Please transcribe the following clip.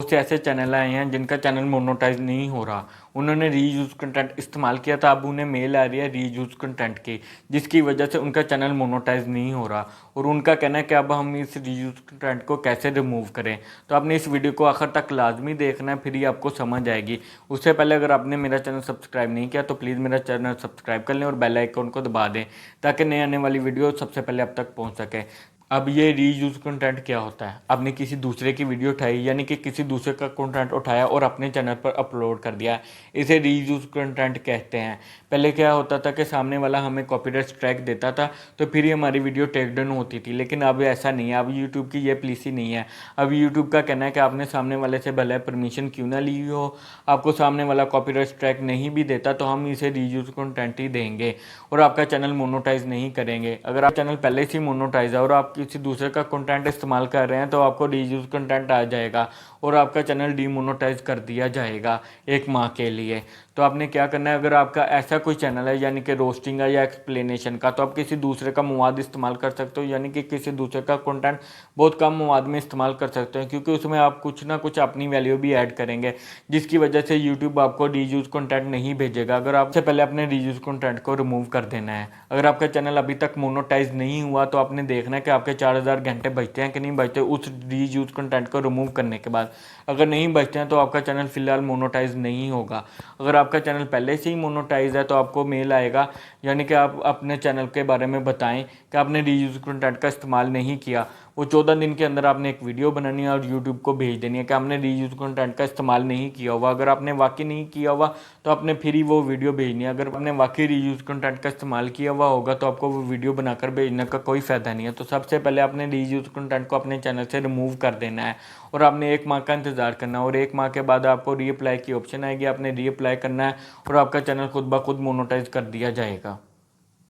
बहुत से ऐसे चैनल आए हैं जिनका चैनल मोनेटाइज नहीं हो रहा, उन्होंने रीयूज़ कंटेंट इस्तेमाल किया था, अब उन्हें मेल आ रही है रीयूज़ कंटेंट की, जिसकी वजह से उनका चैनल मोनेटाइज नहीं हो रहा। और उनका कहना है कि अब हम इस रीयूज़ कंटेंट को कैसे रिमूव करें। तो आपने इस वीडियो को आखिर तक लाजमी देखना है, फिर ही आपको समझ आएगी। उससे पहले अगर आपने मेरा चैनल सब्सक्राइब नहीं किया तो प्लीज़ मेरा चैनल सब्सक्राइब कर लें और बेल आइकन को दबा दें, ताकि नई आने वाली वीडियो सबसे पहले आप तक पहुंच सके। अब ये रीयूज़ कंटेंट क्या होता है? आपने किसी दूसरे की वीडियो उठाई, यानी कि किसी दूसरे का कंटेंट उठाया और अपने चैनल पर अपलोड कर दिया, इसे रीयूज़ कंटेंट कहते हैं। पहले क्या होता था कि सामने वाला हमें कॉपीराइट स्ट्राइक देता था तो फिर ही हमारी वीडियो टेक डाउन होती थी, लेकिन अब ऐसा नहीं है। अब यूट्यूब की ये पॉलिसी नहीं है। अब यूट्यूब का कहना है कि आपने सामने वाले से भले परमिशन क्यों ना ली हो, आपको सामने वाला कॉपीराइट स्ट्राइक नहीं भी देता तो हम इसे रीयूज़ कंटेंट ही देंगे और आपका चैनल मोनेटाइज नहीं करेंगे। अगर आप चैनल पहले से ही मोनेटाइज है और आप किसी दूसरे का कंटेंट इस्तेमाल कर रहे हैं तो आपको रीयूज़ कंटेंट आ जाएगा और आपका चैनल डीमोनेटाइज कर दिया जाएगा 1 माह के लिए। तो आपने क्या करना है, अगर आपका ऐसा कोई चैनल है यानी कि रोस्टिंग है या एक्सप्लेनेशन का, तो आप किसी दूसरे का मवाद इस्तेमाल कर सकते हो, यानी कि किसी दूसरे का कंटेंट बहुत कम मवाद में इस्तेमाल कर सकते हैं, क्योंकि उसमें आप कुछ ना कुछ अपनी वैल्यू भी ऐड करेंगे, जिसकी वजह से यूट्यूब आपको रीयूज़ कंटेंट नहीं भेजेगा। अगर आपसे पहले अपने रीयूज़ कंटेंट को रिमूव कर देना है। अगर आपका चैनल अभी तक मोनेटाइज नहीं हुआ तो आपने देखना है कि आपके 4000 घंटे बचते हैं कि नहीं बचते उस रीयूज़ कंटेंट को रिमूव करने के बाद। अगर नहीं बचते हैं तो आपका चैनल फिलहाल मोनेटाइज नहीं होगा। अगर आपका चैनल पहले से ही मोनेटाइज है तो आपको मेल आएगा, यानी कि आप अपने चैनल के बारे में बताएं कि आपने रीयूज़ कंटेंट का इस्तेमाल नहीं किया। वो 14 दिन के अंदर आपने एक वीडियो बनानी है और यूट्यूब को भेज देनी है कि हमने रीयूज़ कंटेंट का इस्तेमाल नहीं किया हुआ। अगर आपने वाकई नहीं किया हुआ तो आपने फिर ही वो वीडियो भेजनी है। अगर आपने वाकई रीयूज़ कंटेंट का इस्तेमाल किया हुआ होगा तो आपको वो वीडियो बनाकर भेजने का कोई फ़ायदा नहीं है। तो सबसे पहले आपने रीयूज़ कंटेंट को अपने चैनल से रिमूव कर देना है और आपने 1 माह का इंतज़ार करना है और 1 माह के बाद आपको रीअप्लाई की ऑप्शन आएगी, आपने रीअप्लाई करना है और आपका चैनल खुद ब खुद मोनेटाइज कर दिया जाएगा।